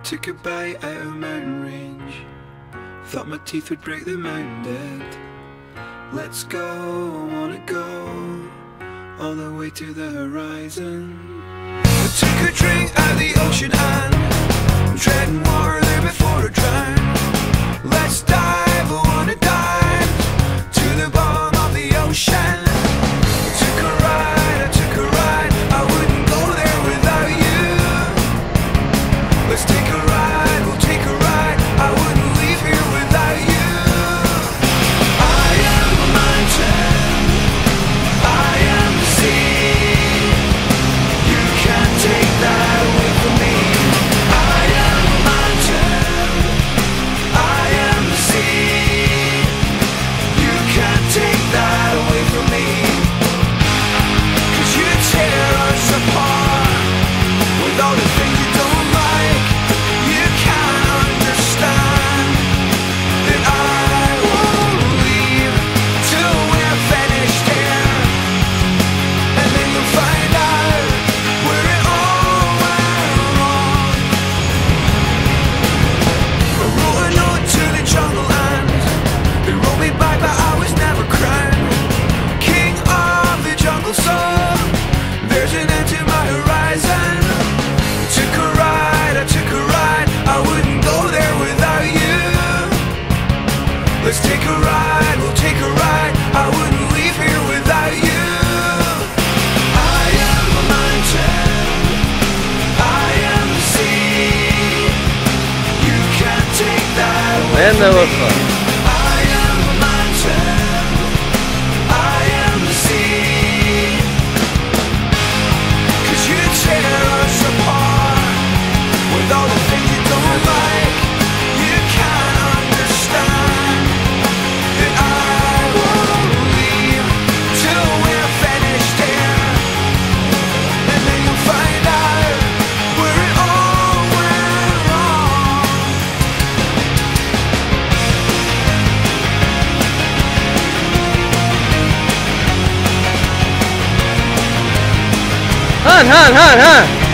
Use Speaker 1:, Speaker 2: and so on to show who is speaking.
Speaker 1: took a bite out of mountain range. Thought my teeth would break the mountain dead. Let's go, I wanna go all the way to the horizon. I took a drink out of the ocean and I'm treading water there before I drown. Let's dive, I wanna dive to the bottom of the ocean. I took a ride, I wouldn't go there without you. Let's take a ride, we'll take a ride, I wouldn't leave here without you. I am a mountain, I am the sea. You can't take that away from me. I am a mountain, I am the sea. You can't take that away from me. 'Cause you tear us apart with all the things you don't like. You can't understand that I won't leave till we're finished here. And then you'll find out where it all went wrong. I wrote a note to the jungle and they wrote me back that I was never crowned king of the jungle, so there's an end to my horizon. I took a ride, I wouldn't go there without you. Let's take a ride, we'll take a ride, I wouldn't leave here without you. I am a mountain, I am the sea. You can't take that away
Speaker 2: Ben de
Speaker 1: from me.
Speaker 2: bakalım.
Speaker 1: I am a mountain, I am the sea. 'Cause you tear us apart with all the things you don't like. You can't understand that I won't leave till we're finished here. And then you'll find out where it all went wrong.
Speaker 2: Han.